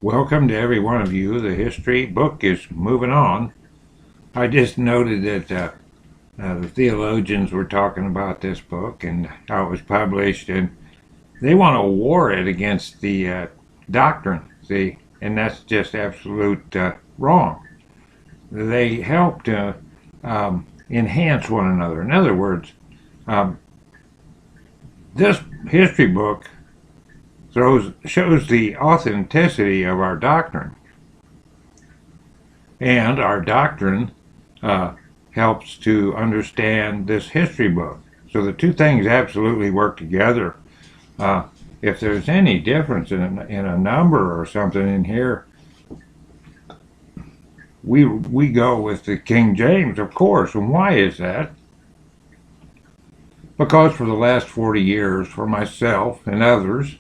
Welcome to every one of you. The history book is moving on. I just noted that the theologians were talking about this book and how it was published, and they want to war it against the doctrine, see, and that's just absolute wrong. They help to enhance one another. In other words, um, this history book shows the authenticity of our doctrine. And our doctrine helps to understand this history book. So the two things absolutely work together. If there's any difference in a number or something in here, we go with the King James, of course. And why is that? Because for the last 40 years, for myself and others,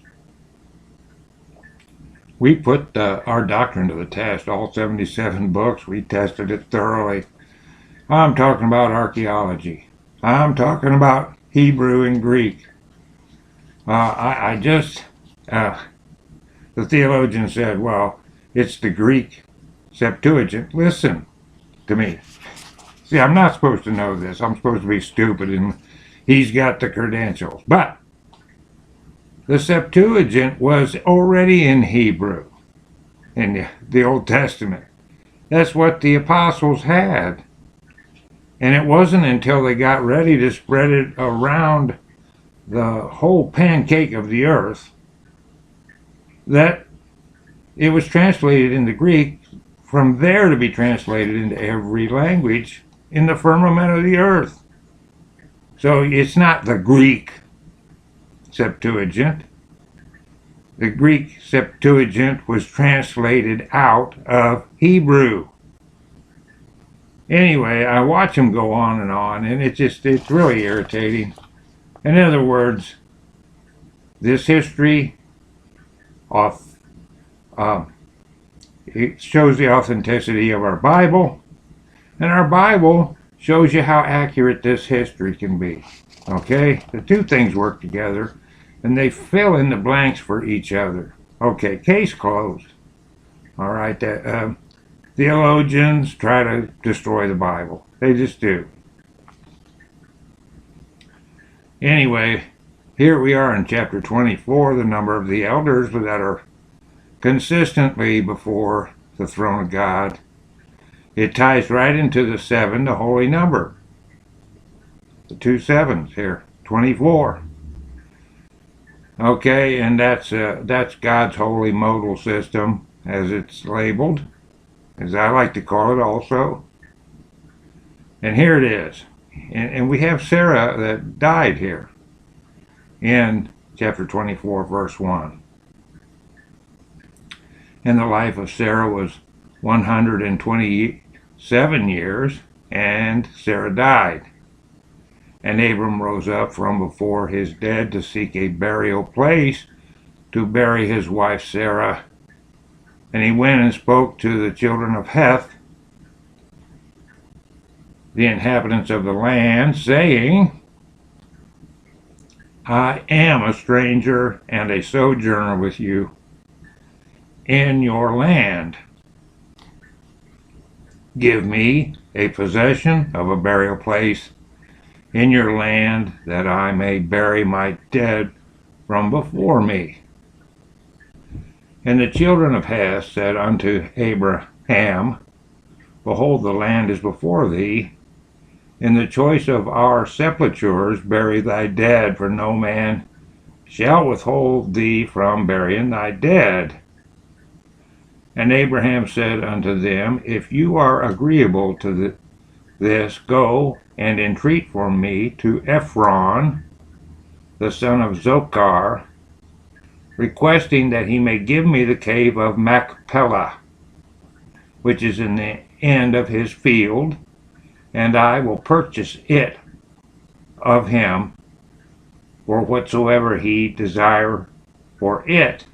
we put our doctrine to the test. All 77 books, we tested it thoroughly. I'm talking about archaeology. I'm talking about Hebrew and Greek. The theologian said, well, it's the Greek Septuagint. Listen to me. See, I'm not supposed to know this. I'm supposed to be stupid, and he's got the credentials. But the Septuagint was already in Hebrew in the Old Testament. That's what the apostles had. And it wasn't until they got ready to spread it around the whole pancake of the earth that it was translated into Greek, from there to be translated into every language in the firmament of the earth. So it's not the Greek Septuagint. The Greek Septuagint was translated out of Hebrew. Anyway, I watch them go on, and it's really irritating. In other words, this history it shows the authenticity of our Bible, and our Bible shows you how accurate this history can be. Okay? The two things work together, and they fill in the blanks for each other. Okay, case closed. All right, theologians try to destroy the Bible. They just do. Anyway, here we are in chapter 24, the number of the elders that are consistently before the throne of God. It ties right into the 7, the holy number. The two sevens here, 24. Okay, and that's God's holy modal system, as it's labeled, as I like to call it also. And here it is. And we have Sarah that died here in chapter 24, verse 1. And the life of Sarah was 127 years, and Sarah died. And Abram rose up from before his dead to seek a burial place to bury his wife Sarah. And he went and spoke to the children of Heth, the inhabitants of the land, saying, I am a stranger and a sojourner with you in your land. Give me a possession of a burial place in your land, that I may bury my dead from before me. And the children of Heth said unto Abraham, Behold, the land is before thee. In the choice of our sepulchres bury thy dead, for no man shall withhold thee from burying thy dead. And Abraham said unto them, If you are agreeable to this, go and entreat for me to Ephron, the son of Zochar, requesting that he may give me the cave of Machpelah, which is in the end of his field, and I will purchase it of him for whatsoever he desire for it.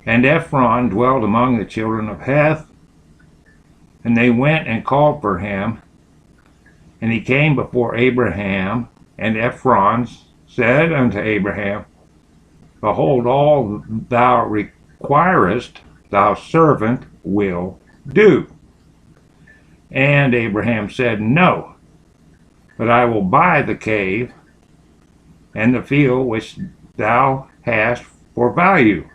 And Ephron dwelt among the children of Heth, and they went and called for him. And he came before Abraham, and Ephron said unto Abraham, Behold, all thou requirest, thou servant will do. And Abraham said, No, but I will buy the cave and the field which thou hast for value,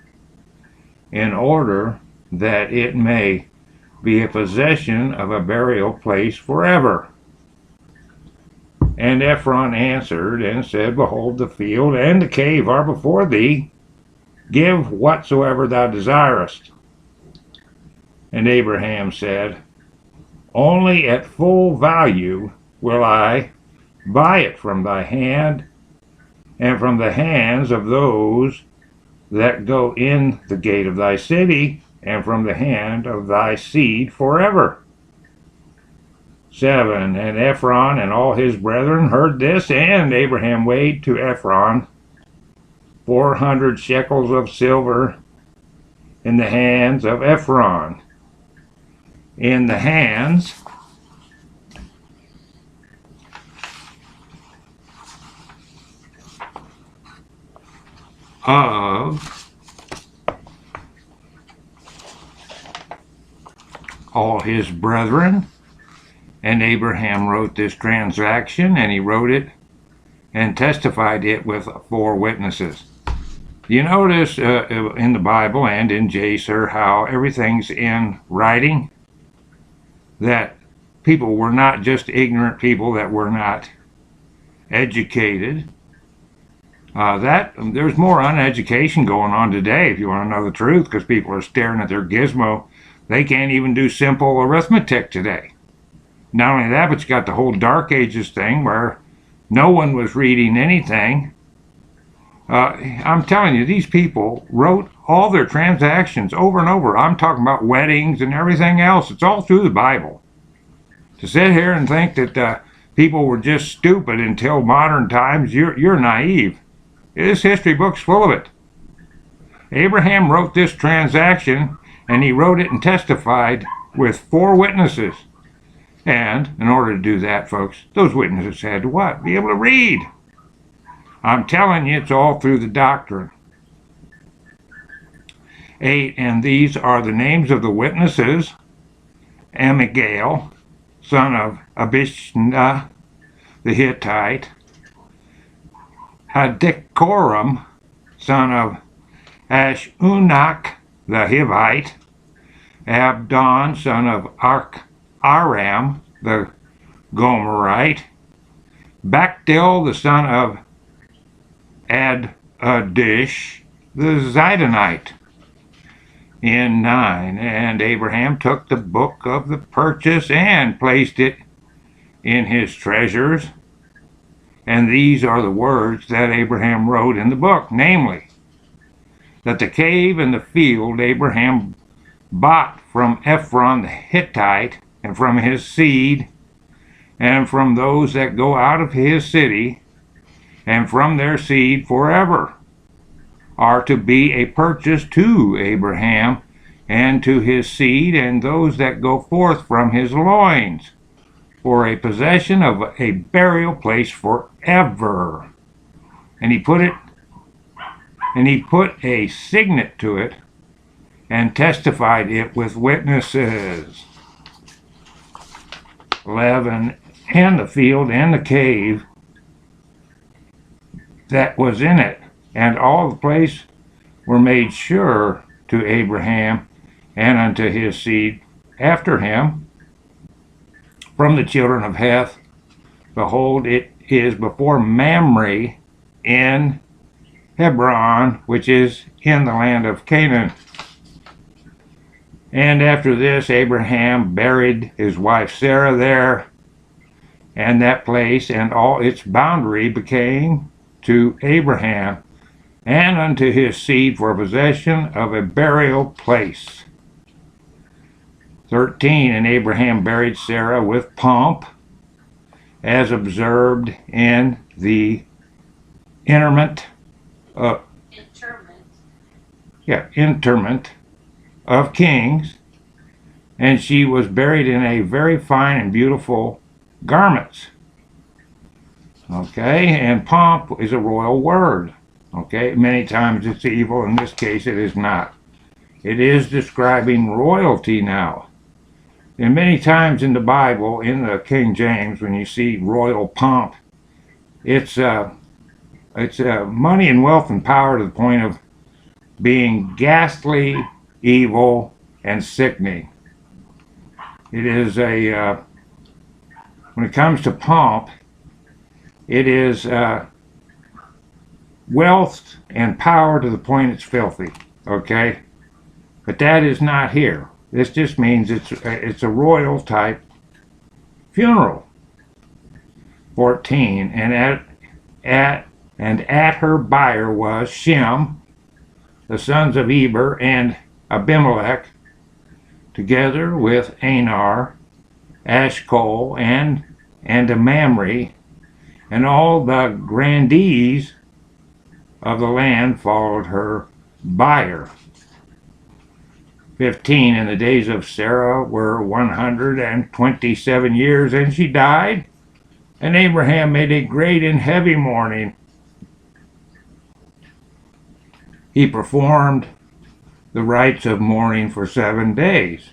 in order that it may be a possession of a burial place forever. And Ephron answered and said, Behold, the field and the cave are before thee. Give whatsoever thou desirest. And Abraham said, Only at full value will I buy it from thy hand, and from the hands of those that go in the gate of thy city, and from the hand of thy seed forever. 7. And Ephron and all his brethren heard this, and Abraham weighed to Ephron 400 shekels of silver in the hands of Ephron, in the hands of all his brethren. And Abraham wrote this transaction, and he wrote it and testified it with 4 witnesses. You notice in the Bible and in Jasher how everything's in writing, that people were not just ignorant people that were not educated. There's more uneducation going on today, if you want to know the truth, because people are staring at their gizmo. They can't even do simple arithmetic today. Not only that, but you got the whole Dark Ages thing where no one was reading anything. I'm telling you, these people wrote all their transactions over and over. I'm talking about weddings and everything else. It's all through the Bible. To sit here and think that people were just stupid until modern times, you're naive. This history book's full of it. Abraham wrote this transaction, and he wrote it and testified with 4 witnesses. And in order to do that, folks, those witnesses had to what? Be able to read. I'm telling you, it's all through the doctrine. 8, and these are the names of the witnesses: Amigal, son of Abishna the Hittite; Hadikoram, son of Ashunach the Hivite; Abdon, son of Aram the Gomerite; Bachdil, the son of Adish the Zidonite. In 9, and Abraham took the book of the purchase and placed it in his treasures. And these are the words that Abraham wrote in the book, namely, that the cave and the field Abraham bought from Ephron the Hittite, and from his seed, and from those that go out of his city, and from their seed forever, are to be a purchase to Abraham and to his seed, and those that go forth from his loins, for a possession of a burial place forever. And he put a signet to it, and testified it with witnesses. 11, and the field and the cave that was in it, and all the place were made sure to Abraham and unto his seed after him from the children of Heth. Behold, it is before Mamre in Hebron, which is in the land of Canaan. And after this, Abraham buried his wife Sarah there, and that place and all its boundary became to Abraham and unto his seed for possession of a burial place. 13, and Abraham buried Sarah with pomp, as observed in the interment of kings, and she was buried in a very fine and beautiful garments. Okay, and pomp is a royal word. Okay, many times it's evil. In this case, it is not. It is describing royalty now. And many times in the Bible, in the King James, when you see royal pomp, it's money and wealth and power to the point of being ghastly, evil, and sickening. It is when it comes to pomp, it is wealth and power to the point it's filthy. Okay? But that is not here. This just means it's a royal type funeral. 14, and at her bier was Shem, the sons of Eber, and Abimelech, together with Anar, Ashcol, and Mamre, and all the grandees of the land followed her bier. 15, and the days of Sarah were 127 years, and she died. And Abraham made a great and heavy mourning. He performed the rites of mourning for 7 days.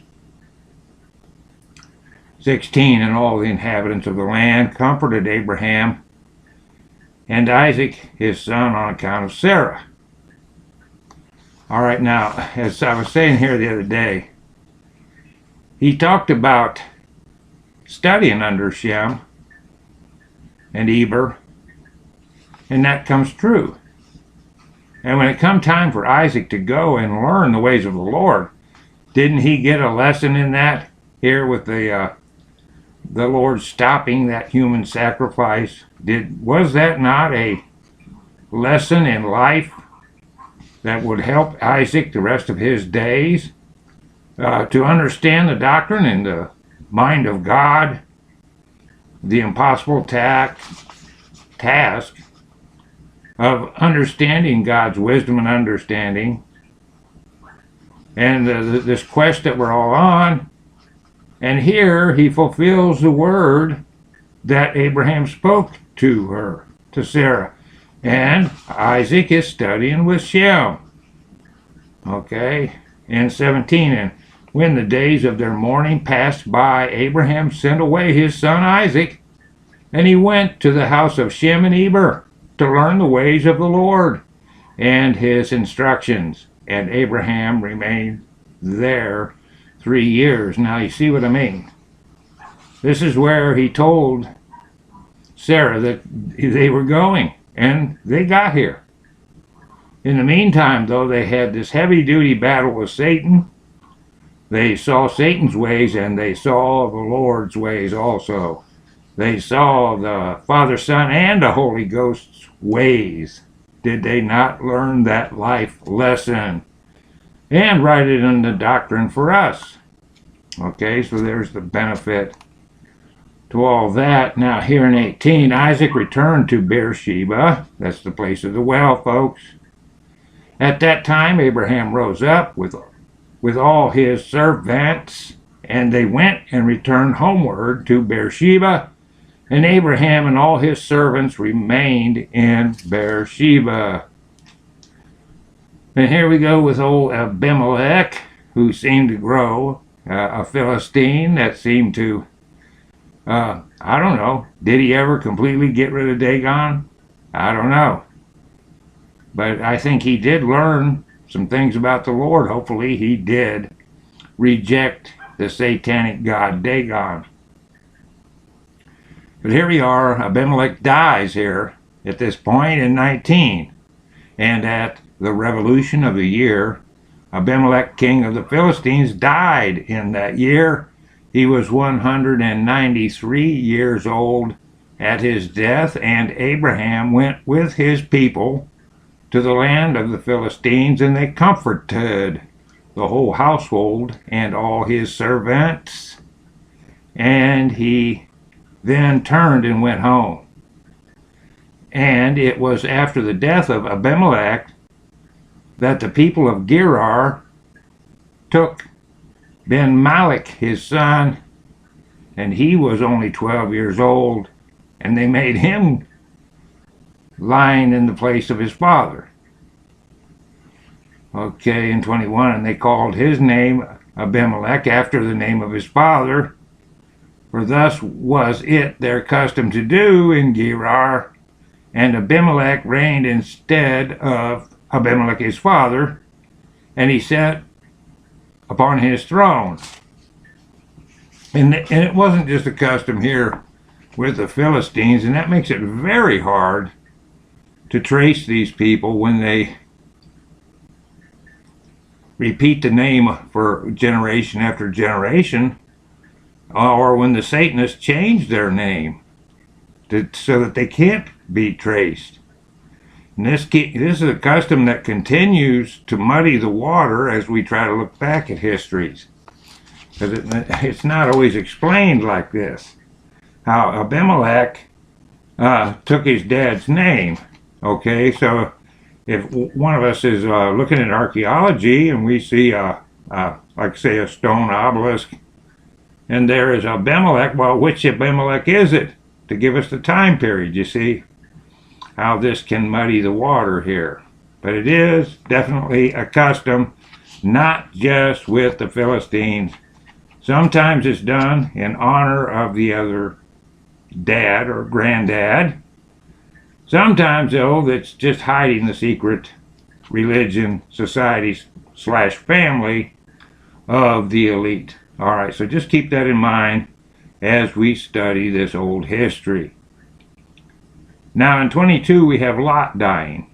16, and all the inhabitants of the land comforted Abraham and Isaac his son on account of Sarah. All right, now, as I was saying here the other day, he talked about studying under Shem and Eber, and that comes true. And when it come time for Isaac to go and learn the ways of the Lord, didn't he get a lesson in that here with the Lord stopping that human sacrifice? Was that not a lesson in life that would help Isaac the rest of his days to understand the doctrine and the mind of God, the impossible task of understanding God's wisdom and understanding, and this quest that we're all on? And here he fulfills the word that Abraham spoke to her, to Sarah. And Isaac is studying with Shem. Okay, and 17, and when the days of their mourning passed by, Abraham sent away his son Isaac, and he went to the house of Shem and Eber to learn the ways of the Lord and his instructions. And Abraham remained there 3 years. Now you see what I mean. This is where he told Sarah that they were going, and they got here. In the meantime, though, they had this heavy-duty battle with Satan. They saw Satan's ways, and they saw the Lord's ways also. They saw the Father, Son, and the Holy Ghost's ways. Did they not learn that life lesson and write it in the doctrine for us? Okay, so there's the benefit to all that. Now here in 18, Isaac returned to Beersheba. That's the place of the well, folks. At that time, Abraham rose up with all his servants, and they went and returned homeward to Beersheba. And Abraham and all his servants remained in Beersheba. And here we go with old Abimelech, who seemed to grow, a Philistine that seemed to, I don't know, did he ever completely get rid of Dagon? I don't know. But I think he did learn some things about the Lord. Hopefully he did reject the satanic god Dagon. But here we are. Abimelech dies here at this point in 19. And at the revolution of the year, Abimelech, king of the Philistines, died in that year. He was 193 years old at his death, and Abraham went with his people to the land of the Philistines, and they comforted the whole household and all his servants. And he then turned and went home. And it was after the death of Abimelech that the people of Gerar took Ben-Malach, his son, and he was only 12 years old, and they made him lying in the place of his father. Okay, in 21, and they called his name Abimelech after the name of his father, for thus was it their custom to do in Gerar. And Abimelech reigned instead of Abimelech his father, and he sat upon his throne. And it wasn't just a custom here with the Philistines, and that makes it very hard to trace these people when they repeat the name for generation after generation, or when the Satanists change their name so that they can't be traced. And this is a custom that continues to muddy the water as we try to look back at histories. Because it's not always explained like this. How Abimelech took his dad's name. Okay, so if one of us is looking at archaeology and we see, like say, a stone obelisk, and there is Abimelech, well, which Abimelech is it? To give us the time period, you see how this can muddy the water here. But it is definitely a custom, not just with the Philistines. Sometimes it's done in honor of the other dad or granddad. Sometimes, though, that's just hiding the secret religion, society / family of the elite. All right, so just keep that in mind as we study this old history. Now in 22 we have Lot dying.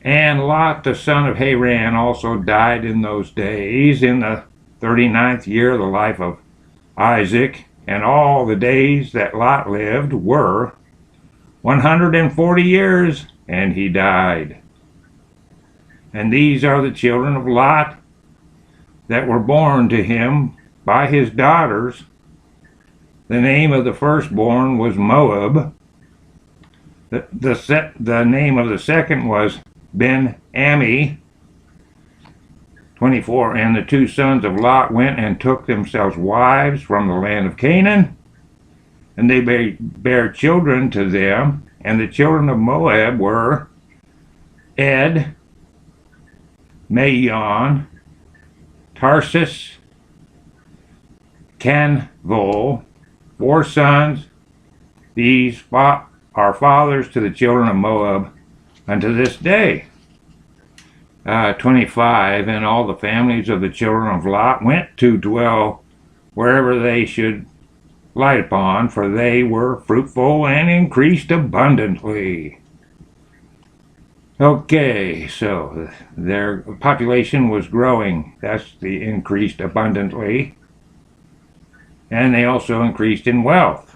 And Lot, the son of Haran, also died in those days in the 39th year of the life of Isaac. And all the days that Lot lived were 140 years, and he died. And these are the children of Lot that were born to him by his daughters. The name of the firstborn was Moab. The name of the second was Ben-Ammi. 24. And the two sons of Lot went and took themselves wives from the land of Canaan, and they bare children to them. And the children of Moab were Ed, Mayon, Tarsus, Canvol, 4 sons. These are fathers to the children of Moab unto this day. 25. And all the families of the children of Lot went to dwell wherever they should light upon, for they were fruitful and increased abundantly. Okay, so their population was growing. That's the increased abundantly. And they also increased in wealth.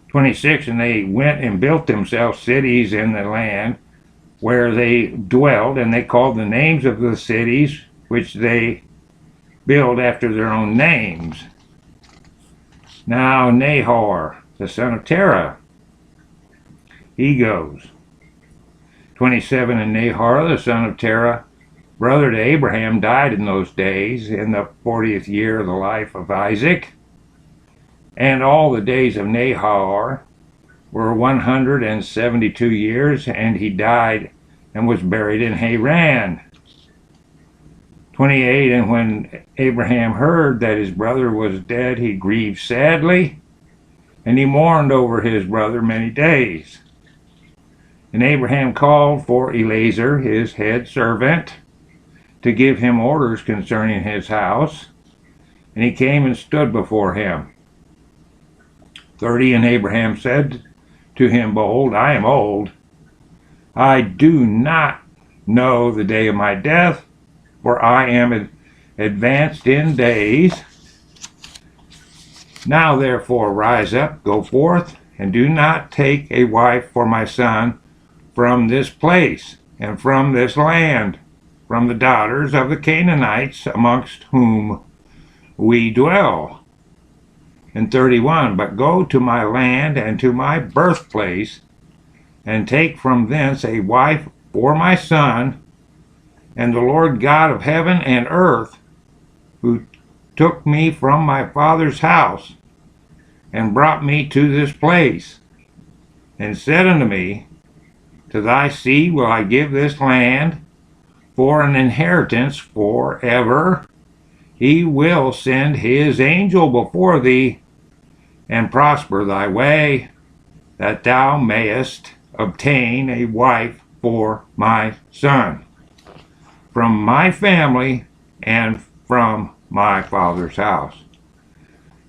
26. And they went and built themselves cities in the land where they dwelled, and they called the names of the cities which they built after their own names. Now Nahor, the son of Terah, he goes. 27. And Nahor, the son of Terah, brother to Abraham, died in those days in the 40th year of the life of Isaac. And all the days of Nahor were 172 years, and he died and was buried in Haran. 28. And when Abraham heard that his brother was dead, he grieved sadly, and he mourned over his brother many days. And Abraham called for Eliezer, his head servant, to give him orders concerning his house. And he came and stood before him. 30. And Abraham said to him, Behold, I am old. I do not know the day of my death, for I am advanced in days. Now therefore rise up, go forth, and do not take a wife for my son from this place, and from this land, from the daughters of the Canaanites amongst whom we dwell. And 31. But go to my land and to my birthplace, and take from thence a wife for my son, and the Lord God of heaven and earth, who took me from my father's house, and brought me to this place, and said unto me, To thy seed will I give this land for an inheritance forever. He will send his angel before thee, and prosper thy way, that thou mayest obtain a wife for my son, from my family and from my father's house.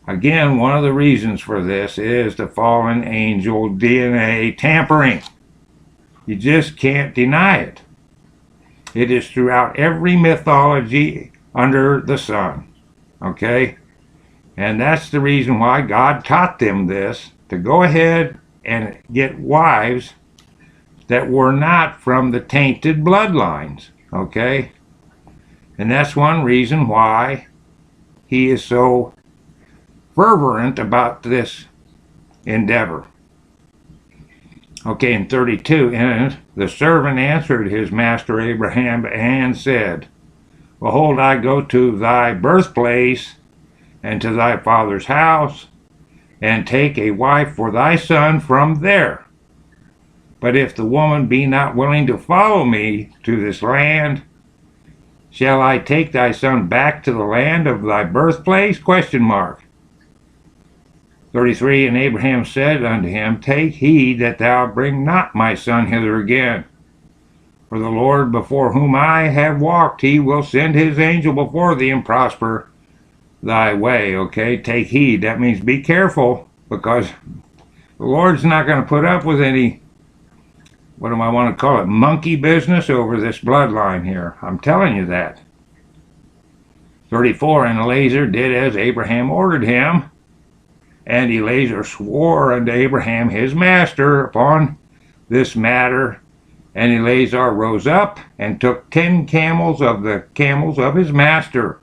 Again, one of the reasons for this is the fallen angel DNA tampering. You just can't deny it. It is throughout every mythology under the sun. Okay? And that's the reason why God taught them this, to go ahead and get wives that were not from the tainted bloodlines. Okay? And that's one reason why he is so fervent about this endeavor. Okay, in 32, and the servant answered his master Abraham and said, Behold, I go to thy birthplace and to thy father's house, and take a wife for thy son from there. But if the woman be not willing to follow me to this land, shall I take thy son back to the land of thy birthplace? 33, and Abraham said unto him, Take heed that thou bring not my son hither again. For the Lord before whom I have walked, he will send his angel before thee and prosper thy way. Okay, take heed. That means be careful, because the Lord's not going to put up with any, what do I want to call it, monkey business over this bloodline here. I'm telling you that. 34, and Eliezer did as Abraham ordered him, and Eliezer swore unto Abraham his master upon this matter. And Eliezer rose up and took 10 camels of the camels of his master,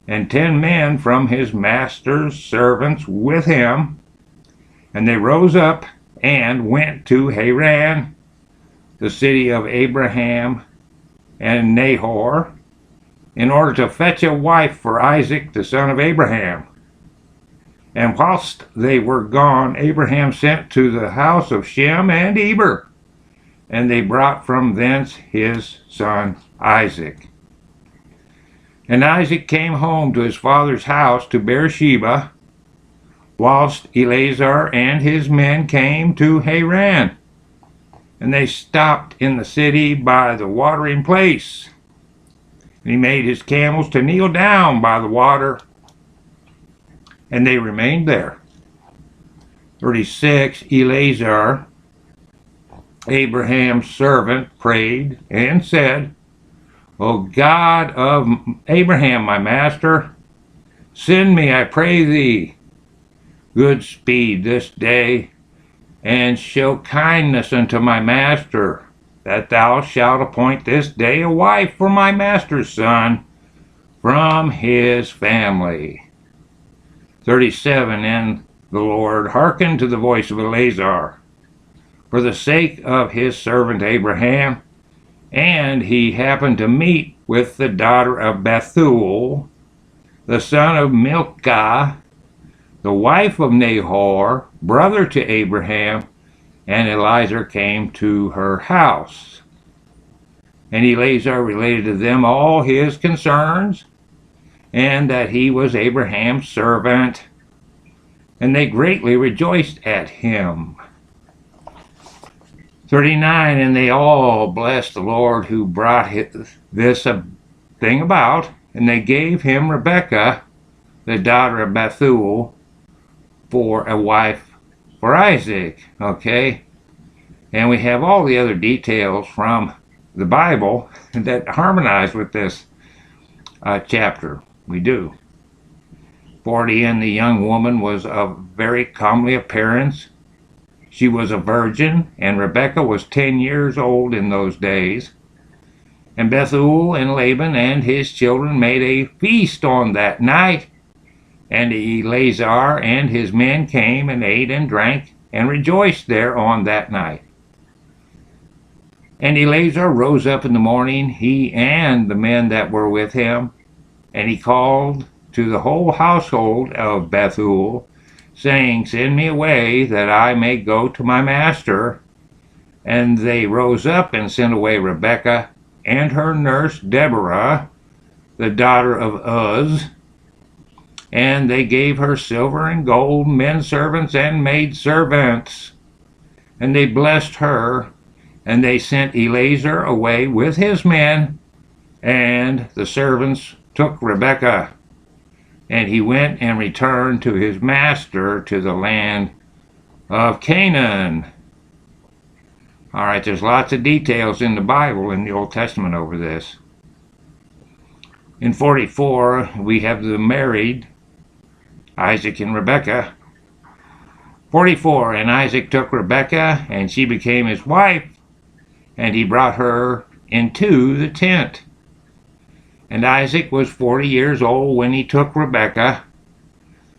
and 10 men from his master's servants with him. And they rose up and went to Haran, the city of Abraham and Nahor, in order to fetch a wife for Isaac the son of Abraham. And whilst they were gone, Abraham sent to the house of Shem and Eber, and they brought from thence his son Isaac. And Isaac came home to his father's house to Beersheba, whilst Eliezer and his men came to Haran. And they stopped in the city by the watering place. And he made his camels to kneel down by the water, and they remained there. 36, Eliezer, Abraham's servant, prayed and said, O God of Abraham, my master, send me, I pray thee, good speed this day, and show kindness unto my master, that thou shalt appoint this day a wife for my master's son from his family. 37, and the Lord hearkened to the voice of Eliezer for the sake of his servant Abraham, and he happened to meet with the daughter of Bethuel, the son of Milcah, the wife of Nahor, brother to Abraham, and Eliezer came to her house. And Eliezer related to them all his concerns, and that he was Abraham's servant, and they greatly rejoiced at him. 39, and they all blessed the Lord who brought this thing about, and they gave him Rebekah, the daughter of Bethuel, for a wife for Isaac. Okay, and we have all the other details from the Bible that harmonize with this chapter. We do. 40, and the young woman was of very comely appearance. She was a virgin, and Rebekah was 10 years old in those days. And Bethuel and Laban and his children made a feast on that night. And Eliezer and his men came and ate and drank and rejoiced there on that night. And Eliezer rose up in the morning, he and the men that were with him, and he called to the whole household of Bethuel, saying, Send me away, that I may go to my master, And they rose up and sent away Rebekah and her nurse Deborah, the daughter of Uz, and they gave her silver and gold, men servants and maid servants. And they blessed her, and they sent Eleazar away with his men, and the servants took Rebekah. And he went and returned to his master to the land of Canaan. All right, there's lots of details in the Bible, in the Old Testament, over this. In 44, we have the married Isaac and Rebekah. 44, and Isaac took Rebekah, and she became his wife, and he brought her into the tent. And Isaac was 40 years old when he took Rebekah,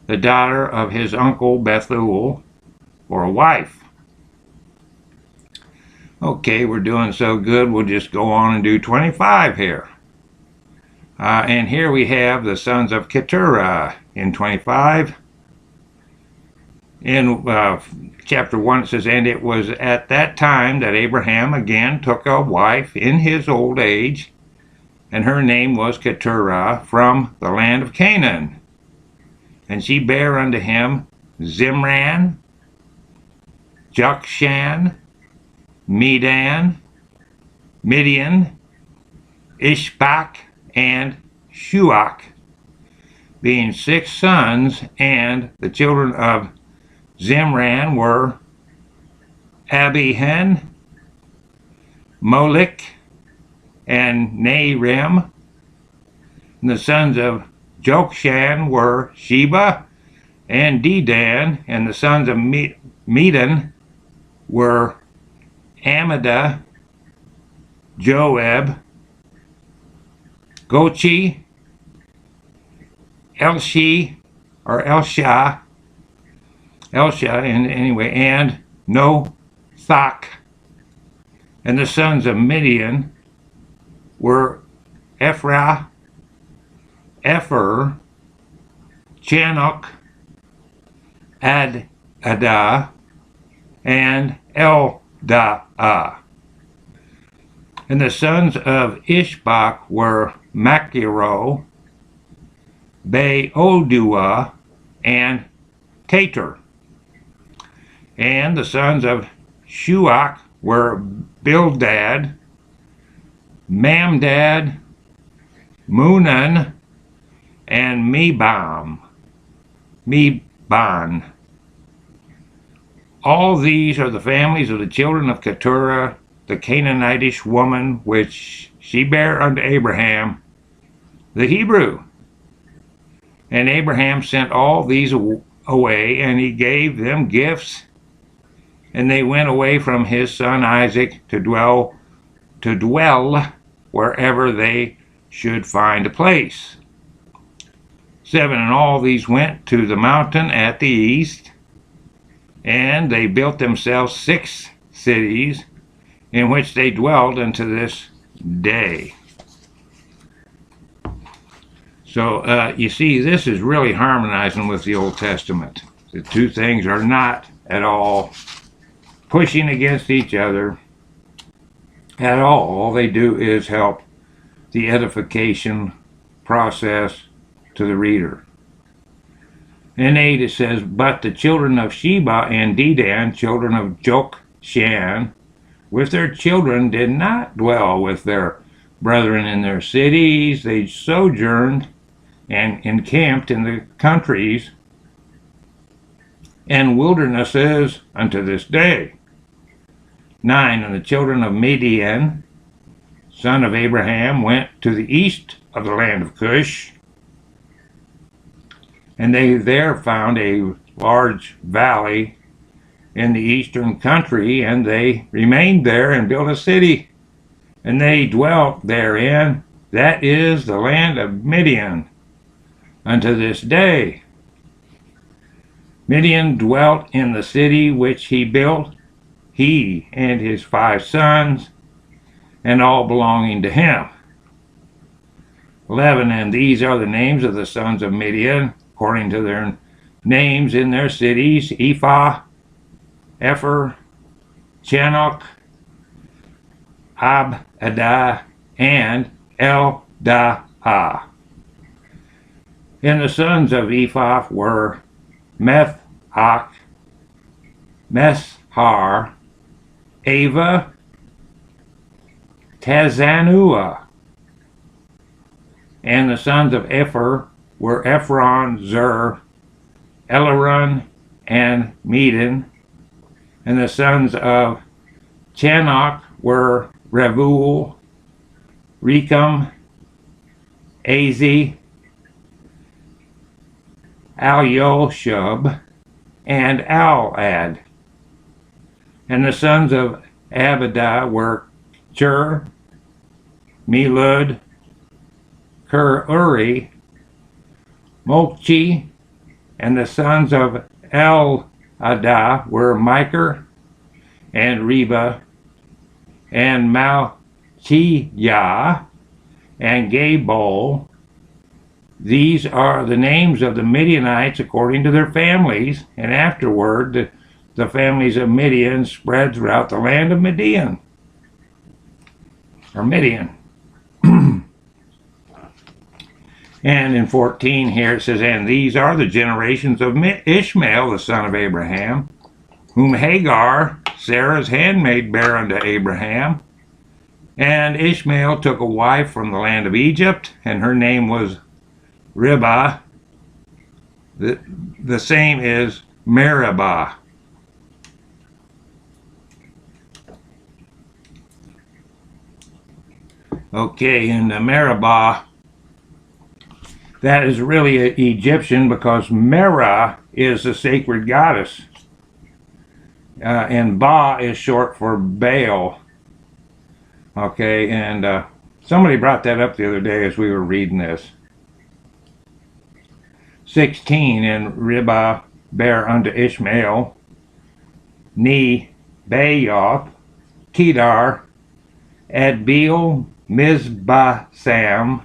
the daughter of his uncle Bethuel, for a wife. Okay, we're doing so good, we'll just go on and do 25 here. And here we have the sons of Keturah in 25. In chapter 1 it says, "And it was at that time that Abraham again took a wife in his old age, and her name was Keturah, from the land of Canaan. And she bare unto him Zimran, Jokshan, Medan, Midian, Ishbak, and Shuach, being 6 sons. And the children of Zimran were Abihan, Molech, and Narim. And the sons of Jokshan were Sheba and Dedan. And the sons of Medan were Amida, Joab, Gochi, Elsha, and Nothak. And the sons of Midian were Ephra, Epher, Chanok, Adah, and Eldah. And the sons of Ishbak were Machiro, Beodua, and Tater. And the sons of Shuach were Bildad, Mamdad, Munan, and Meban. All these are the families of the children of Keturah, the Canaanitish woman, which she bare unto Abraham, the Hebrew. And Abraham sent all these away, and he gave them gifts, and they went away from his son Isaac to dwell wherever they should find a place. 7, and all these went to the mountain at the east, and they built themselves 6 cities, in which they dwelled unto this day. So you see, this is really harmonizing with the Old Testament. The two things are not at all pushing against each other at all. All they do is help the edification process to the reader. In 8 it says, "But the children of Sheba and Dedan, children of Jokshan, with their children did not dwell with their brethren in their cities. They sojourned and encamped in the countries and wildernesses unto this day." 9, and the children of Midian, son of Abraham, went to the east of the land of Cush, and they there found a large valley in the eastern country, and they remained there and built a city, and they dwelt therein. That is the land of Midian unto this day. Midian dwelt in the city which he built, he and his 5 sons, and all belonging to him. 11, and these are the names of the sons of Midian, according to their names in their cities: Ephah, Epher, Chanok, Abda, and Eldah. And the sons of Ephah were Methach, Meshar, Ava, Tazanua. And the sons of Epher were Ephron, Zur, Eleron, and Medan. And the sons of Chanok were Revuel, Rechem, Azi, Alyoshub, and Alad. And the sons of Abida were Chur, Melud, Uri, Mokchi. And the sons of Eladah were Micah, and Reba, and Malchijah, and Gabol. These are the names of the Midianites according to their families, and afterward the families of Midian spread throughout the land of Midian. Or Midian. And in 14 here it says, and these are the generations of Ishmael, the son of Abraham, whom Hagar, Sarah's handmaid, bare unto Abraham. And Ishmael took a wife from the land of Egypt, and her name was Ribah. The same is Meribah. Okay, and Meribah, that is really Egyptian because Merah is a sacred goddess. And Ba is short for Baal. Okay, and somebody brought that up the other day as we were reading this. 16, and Ribah bare unto Ishmael Nebaioth, Kedar, Adbeel, Mizbasam,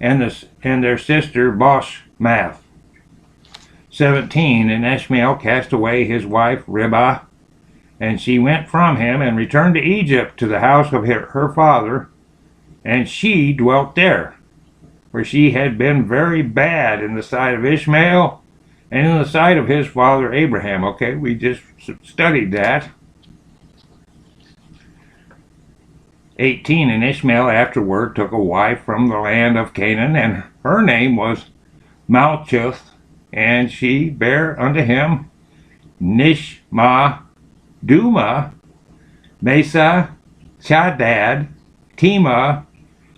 and their sister Boshmath. 17, and Ishmael cast away his wife Ribah, and she went from him and returned to Egypt to the house of her father, and she dwelt there, for she had been very bad in the sight of Ishmael and in the sight of his father Abraham. Okay, we just studied that. 18, and Ishmael afterward took a wife from the land of Canaan, and her name was Malchuth, and she bare unto him Nishma, Duma, Mesa, Chadad, Tema,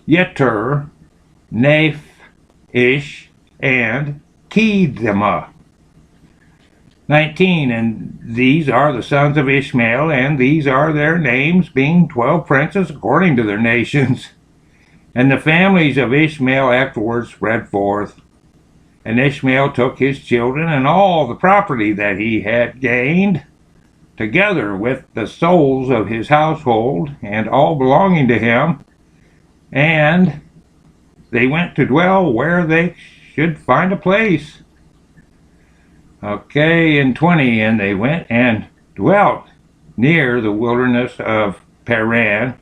Yetur, Naphish, and Kedema. 19, and these are the sons of Ishmael, and these are their names, being 12 princes according to their nations. And the families of Ishmael afterwards spread forth. And Ishmael took his children and all the property that he had gained, together with the souls of his household, and all belonging to him, and they went to dwell where they should find a place. Okay, in 20, and they went and dwelt near the wilderness of Paran,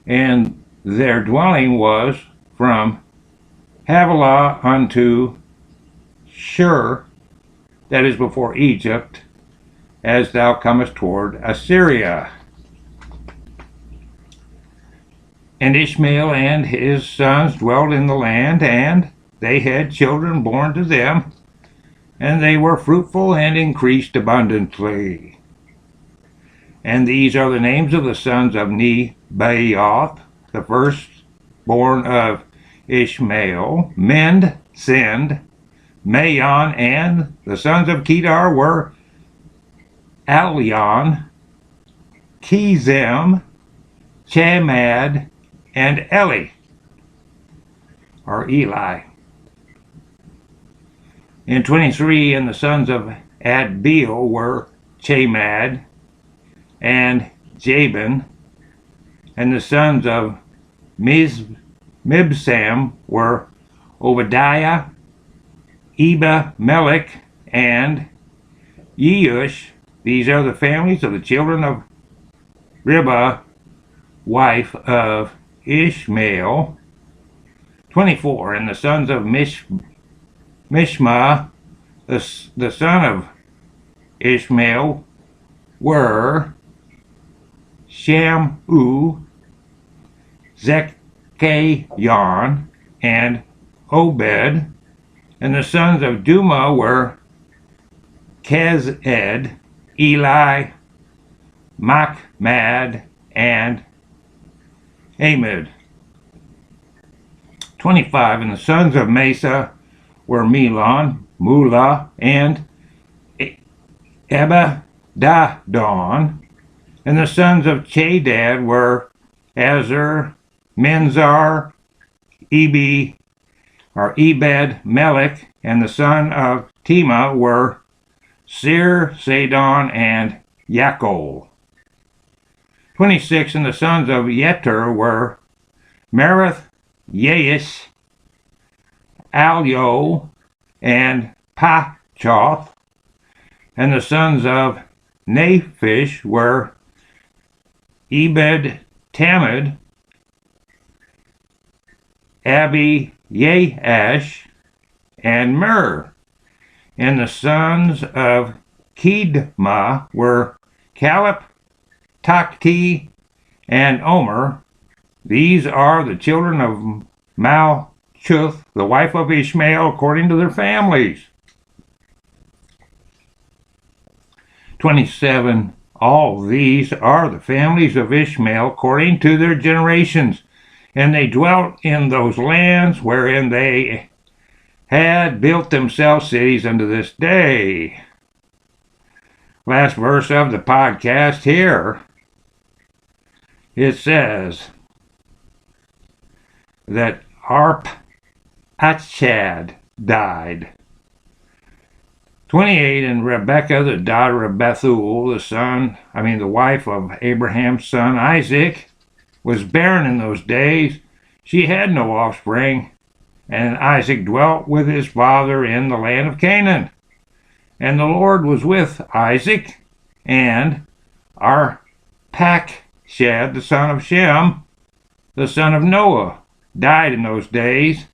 and their dwelling was from Havilah unto Shur, that is before Egypt, as thou comest toward Assyria. And Ishmael and his sons dwelt in the land, and they had children born to them, and they were fruitful and increased abundantly. And these are the names of the sons of Nebaioth, the firstborn of Ishmael, Mend, Send, Mayon, and the sons of Kedar were Alion, Kizem, Chamad, and Eli, or Eli. In 23, and the sons of Adbeel were Chamad and Jabin, and the sons of Mibsam were Obadiah, Eba, Melech, and Yeush. These are the families of the children of Ribah, wife of Ishmael. 24. And the sons of Mishma, the son of Ishmael, were Shamu, Zechayon, and Obed. And the sons of Duma were Kezed, Eli, Machmad, and Amid. 25. And the sons of Mesa were Melon, Mula, and Ebedadon. And the sons of Chadad were Azar, Menzar, Ebed Melech, and the son of Tema were Sir, Sadon, and Yakol. 26. And the sons of Yeter were Merith, Yaish, Alio, and Pachoth. And the sons of Naphish were Ebed Tamid, Abi Yahash, and Mur. And the sons of Kedma were Caleb, Takti, and Omer. These are the children of Malchuth, the wife of Ishmael, according to their families. 27. All these are the families of Ishmael according to their generations, and they dwelt in those lands wherein they had built themselves cities unto this day. Last verse of the podcast here. It says that Arpachshad died. 28. And Rebekah, the daughter of Bethuel, the wife of Abraham's son Isaac, was barren in those days. She had no offspring, and Isaac dwelt with his father in the land of Canaan. And the Lord was with Isaac, and Arpachshad, the son of Shem, the son of Noah, died in those days,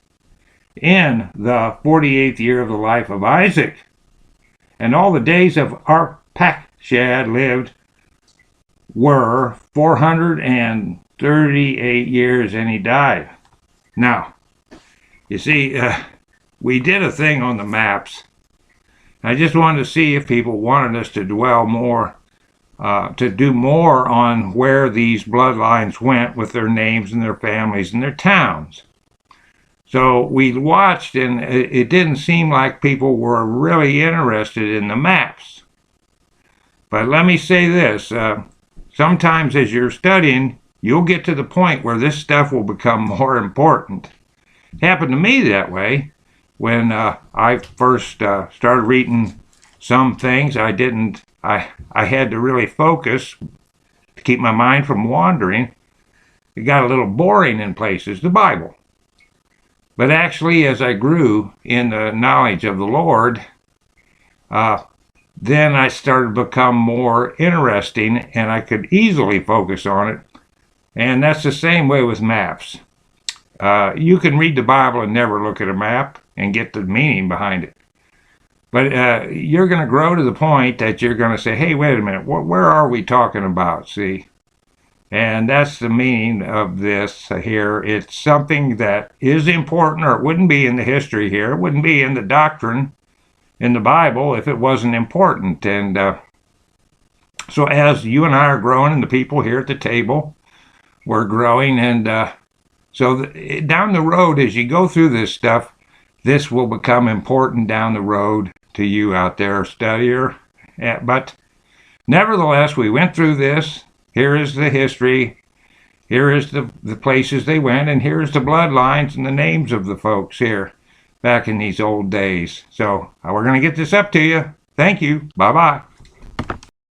in the 48th year of the life of Isaac. And all the days of Arpachshad lived were 438 years, and he died. Now, you see, we did a thing on the maps. I just wanted to see if people wanted us to dwell more, to do more on where these bloodlines went with their names and their families and their towns. So we watched, and it didn't seem like people were really interested in the maps. But let me say this, sometimes as you're studying, you'll get to the point where this stuff will become more important. It happened to me that way when I first started reading some things. I had to really focus to keep my mind from wandering. It got a little boring in places, the Bible. But actually, as I grew in the knowledge of the Lord, then I started to become more interesting, and I could easily focus on it. And that's the same way with maps. You can read the Bible and never look at a map and get the meaning behind it. But you're going to grow to the point that you're going to say, hey, wait a minute, where are we talking about? See? And that's the meaning of this here. It's something that is important, or it wouldn't be in the history here. It wouldn't be in the doctrine in the Bible if it wasn't important. And so as you and I are growing, and the people here at the table, we're growing. And so down the road, as you go through this stuff, this will become important down the road to you out there, studier. But nevertheless, we went through this. Here is the history. Here is the places they went, and here's the bloodlines and the names of the folks here back in these old days. So we're going to get this up to you. Thank you. Bye-bye.